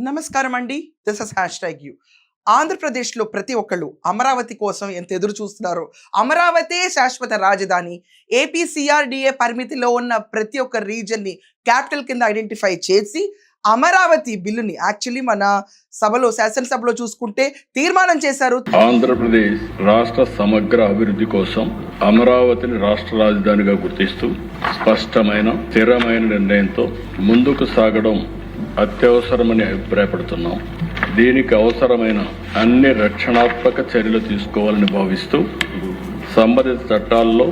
నమస్కారం అండి. This is hashtag you. ఆంధ్రప్రదేశ్‌లో ప్రతి ఒక్కళ్ళు అమరావతి కోసం ఎంత ఎదురు చూస్తున్నారో, అమరావతే శాశ్వత రాజధాని, ఏపీ సీఆర్‌డీఏ పరిమితిలో ఉన్న ప్రతి ఒక్క రీజియన్‌ని క్యాపిటల్ కింద ఐడెంటిఫై చేసి, అమరావతి బిల్లుని యాక్చువల్లీ మన సభలో శాసనసభలో చూసుకుంటే తీర్మానం చేశారు. ఆంధ్రప్రదేశ్ రాష్ట్ర సమగ్ర అభివృద్ధి కోసం అమరావతిని రాష్ట్ర రాజధానిగా గుర్తిస్తూ స్పష్టమైన స్థిరమైన నిర్ణయంతో ముందుకు సాగడం అత్యవసరమని అభిప్రాయపడుతున్నాం. దీనికి అవసరమైన అన్ని రక్షణాత్మక చర్యలు తీసుకోవాలని భావిస్తూ సంబంధిత చట్టాల్లో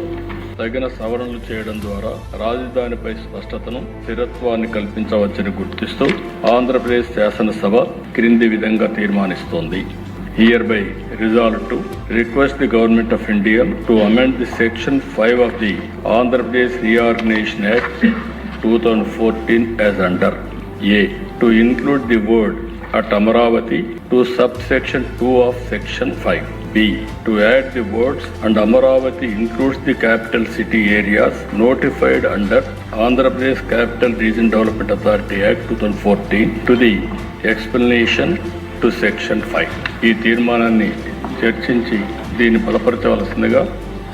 తగిన సవరణలు చేయడం ద్వారా రాజధానిపై స్పష్టతను స్థిరత్వాన్ని కల్పించవచ్చని గుర్తిస్తూ ఆంధ్రప్రదేశ్ శాసనసభ క్రింది విధంగా తీర్మానిస్తోంది. Hereby resolved to request the Government of India to amend the Section 5 of the Andhra Pradesh Reorganization Act 2014 as under A. To include the word at Amaravati to subsection 2 of Section 5. B. To add the words and Amaravati includes the capital city areas notified under Andhra Pradesh Capital Region Development Authority Act 2014 to the explanation to Section 5. ఈ తీర్మానాన్ని చర్చించి దీన్ని బలపరచవలసిందిగా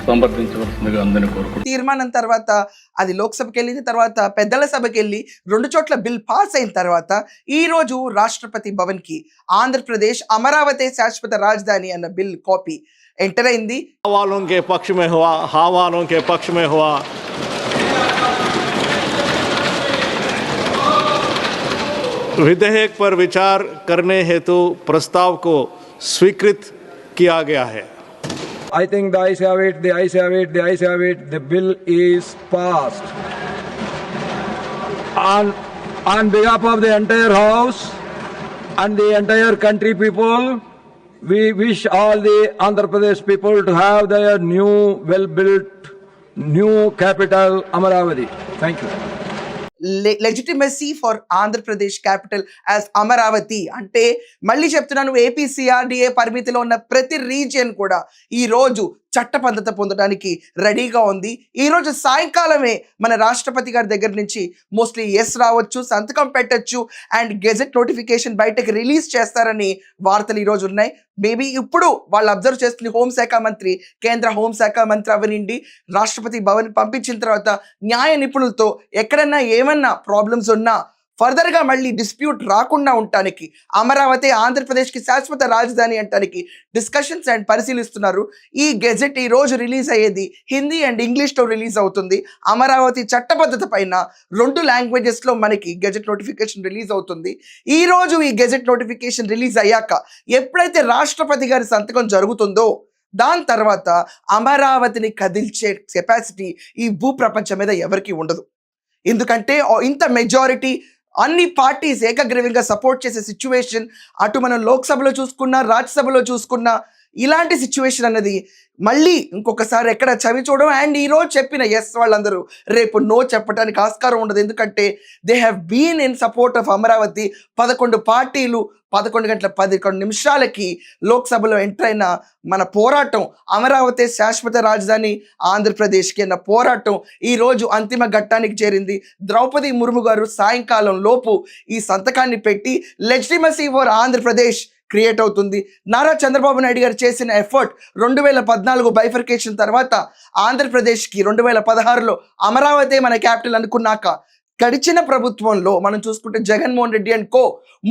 సమర్థించవలసిందిగా అందరినీ కోరుకుంటున్నాను. తీర్మానం తర్వాత అది లోక్సభకి వెళ్ళిన తర్వాత పెద్దల సభకి వెళ్ళి 2 చోట్ల బిల్ పాస్ అయిన తర్వాత ఈ రోజు రాష్ట్రపతి భవన్ కి ఆంధ్రప్రదేశ్ అమరావతి శాశ్వత రాజధాని అన్న బిల్ కాపీ ఎంటర్ అయింది. वालों के पक्ष में हुआ, हाँ वालों के पक्ष में हुआ। विधेयक पर विचार करने हेतु प्रस्ताव को स्वीकृत किया गया है. I think the ayes have it, the ayes have it, the ayes have it. The bill is passed. On behalf of the entire House and the entire country people, we wish all the Andhra Pradesh people to have their new, well-built, new capital, Amaravati. Thank you. Legitimacy for Andhra Pradesh capital as Amaravati అంటే మళ్ళీ చెప్తున్నాను, AP CRDA పరిమితిలో ఉన్న ప్రతి region కూడా ఈ రోజు చట్టబద్ధత పొందడానికి రెడీగా ఉంది. ఈ రోజు సాయంకాలమే మన రాష్ట్రపతి గారి దగ్గర నుంచి మోస్ట్లీ ఎస్ రావచ్చు, సంతకం పెట్టచ్చు అండ్ గెజెట్ నోటిఫికేషన్ బయటకు రిలీజ్ చేస్తారని వార్తలు ఈరోజు ఉన్నాయి. మేబీ ఇప్పుడు వాళ్ళు అబ్జర్వ్ చేస్తున్న హోంశాఖ మంత్రి, కేంద్ర హోంశాఖ మంత్రి అవనండి, రాష్ట్రపతి భవన్ పంపించిన తర్వాత న్యాయ నిపుణులతో ఎక్కడన్నా ఏమన్నా ప్రాబ్లమ్స్ ఉన్నా ఫర్దర్గా మళ్ళీ డిస్ప్యూట్ రాకుండా ఉండటానికి అమరావతి ఆంధ్రప్రదేశ్కి శాశ్వత రాజధాని అంటానికి డిస్కషన్స్ అండ్ పరిశీలిస్తున్నారు. ఈ గెజెట్ ఈ రోజు రిలీజ్ అయ్యేది హిందీ అండ్ ఇంగ్లీష్లో రిలీజ్ అవుతుంది. అమరావతి చట్టబద్ధత పైన 2 లాంగ్వేజెస్లో మనకి గెజెట్ నోటిఫికేషన్ రిలీజ్ అవుతుంది. ఈ రోజు ఈ గెజెట్ నోటిఫికేషన్ రిలీజ్ అయ్యాక ఎప్పుడైతే రాష్ట్రపతి గారి సంతకం జరుగుతుందో దాని తర్వాత అమరావతిని కదిల్చే కెపాసిటీ ఈ భూ ప్రపంచం మీద ఎవరికీ ఉండదు. ఎందుకంటే ఇంత మెజారిటీ అన్ని పార్టీస్ ఏకగ్రీవంగా సపోర్ట్ చేసే సిచ్యువేషన్ అటు మనం లోక్సభలో చూసుకున్నా, రాజ్యసభలో చూసుకున్నా, ఇలాంటి సిచ్యువేషన్ అన్నది మళ్ళీ ఇంకొకసారి ఎక్కడ చవి చూడడం. అండ్ ఈరోజు చెప్పిన ఎస్ వాళ్ళందరూ రేపు నో చెప్పడానికి ఆస్కారం ఉండదు. ఎందుకంటే they have been in support of Amaravati. 11 పార్టీలు 11 గంటల 11 నిమిషాలకి లోక్సభలో ఎంటర్ అయిన మన పోరాటం అమరావతి శాశ్వత రాజధాని ఆంధ్రప్రదేశ్కి అన్న పోరాటం ఈరోజు అంతిమ ఘట్టానికి చేరింది. ద్రౌపది ముర్ము గారు సాయంకాలం లోపు ఈ సంతకాన్ని పెట్టి లెజిటిమసీ ఫర్ ఆంధ్రప్రదేశ్ క్రియేట్ అవుతుంది. నారా చంద్రబాబు నాయుడు గారు చేసిన ఎఫర్ట్ 2014 బైఫర్కేషన్ తర్వాత ఆంధ్రప్రదేశ్కి 2016లో అమరావతి మన క్యాపిటల్ అనుకున్నాక గడిచిన ప్రభుత్వంలో మనం చూసుకుంటే జగన్మోహన్ రెడ్డి అండ్ కో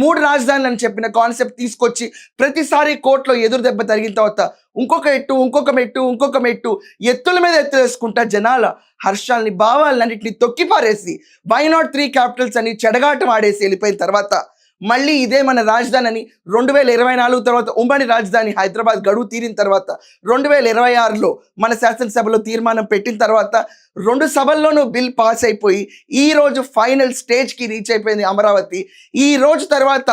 3 రాజధానులు అని చెప్పిన కాన్సెప్ట్ తీసుకొచ్చి ప్రతిసారి కోర్టులో ఎదురు దెబ్బ తగిలిన తర్వాత ఇంకొక మెట్టు ఎత్తుల మీద ఎత్తులు వేసుకుంటా జనాల హర్షాలని, భావాలన్నింటినీ తొక్కిపారేసి వై నాట్ 3 క్యాపిటల్స్ అని చెడగాటం ఆడేసి వెళ్ళిపోయిన తర్వాత మళ్ళీ ఇదే మన రాజధాని అని 2024 తర్వాత ఉమ్మడి రాజధాని హైదరాబాద్ గడువు తీరిన తర్వాత 2026లో మన శాసనసభలో తీర్మానం పెట్టిన తర్వాత 2 సభల్లోనూ బిల్ పాస్ అయిపోయి ఈ రోజు ఫైనల్ స్టేజ్కి రీచ్ అయిపోయింది అమరావతి. ఈ రోజు తర్వాత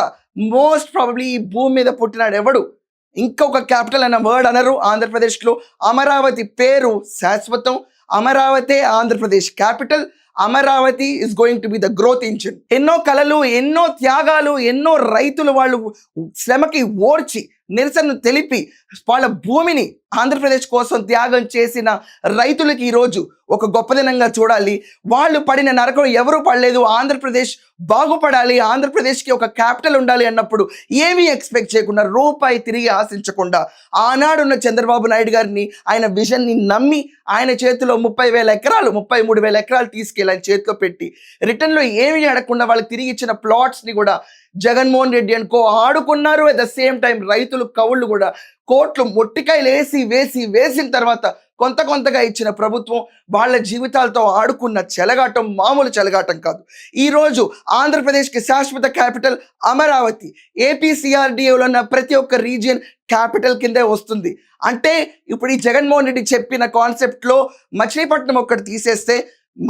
మోస్ట్ ప్రాబబ్లీ ఈ భూమి మీద పుట్టినాడు ఎవడు ఇంకొక క్యాపిటల్ అన్న వర్డ్ అనరు ఆంధ్రప్రదేశ్లో. అమరావతి పేరు శాశ్వతం, Amaravati Andhra Pradesh capital. Amaravati is going to be the growth engine. ఎన్నో కలలు, ఎన్నో త్యాగాలు, ఎన్నో రైతులు వాళ్ళు శ్రమకి ఓర్చి నిరసనను తెలిపి వాళ్ళ భూమిని ఆంధ్రప్రదేశ్ కోసం త్యాగం చేసిన రైతులకి ఈరోజు ఒక గొప్ప దినంగా చూడాలి. వాళ్ళు పడిన నరకం ఎవరూ పడలేదు. ఆంధ్రప్రదేశ్ బాగుపడాలి, ఆంధ్రప్రదేశ్కి ఒక క్యాపిటల్ ఉండాలి అన్నప్పుడు ఏమీ ఎక్స్పెక్ట్ చేయకుండా, రూపాయి తిరిగి ఆశించకుండా ఆనాడున్న చంద్రబాబు నాయుడు గారిని, ఆయన విజన్ని నమ్మి ఆయన చేతిలో 30,000 ఎకరాలు 33,000 ఎకరాలు తీసుకెళ్ళి ఆయన చేతిలో పెట్టి రిటర్న్లో ఏమీ అడగకుండా వాళ్ళకి తిరిగి ఇచ్చిన ప్లాట్స్ని కూడా జగన్మోహన్ రెడ్డి అనుకో ఆడుకున్నారు. అట్ ద సేమ్ టైం రైతులు కవుళ్ళు కూడా కోట్లు మొట్టికాయలు వేసిన తర్వాత కొంతగా ఇచ్చిన ప్రభుత్వం వాళ్ళ జీవితాలతో ఆడుకున్న చెలగాటం మామూలు చెలగాటం కాదు. ఈరోజు ఆంధ్రప్రదేశ్కి శాశ్వత క్యాపిటల్ అమరావతి. ఏపీసీఆర్డీఏలో ఉన్న ప్రతి ఒక్క రీజియన్ క్యాపిటల్ కిందే వస్తుంది. అంటే ఇప్పుడు ఈ జగన్మోహన్ రెడ్డి చెప్పిన కాన్సెప్ట్లో మచిలీపట్నం ఒక్కటి తీసేస్తే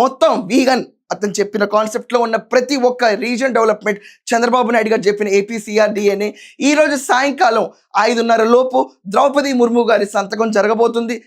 మొత్తం వీగన్ అతను చెప్పిన కాన్సెప్ట్లో ఉన్న ప్రతి ఒక్క రీజియన్ డెవలప్మెంట్ చంద్రబాబు నాయుడు గారు చెప్పిన ఏపీసీఆర్డీఏనే ఈరోజు సాయంకాలం 5:30 లోపు ద్రౌపది ముర్ము గారి సంతకం జరగబోతుంది.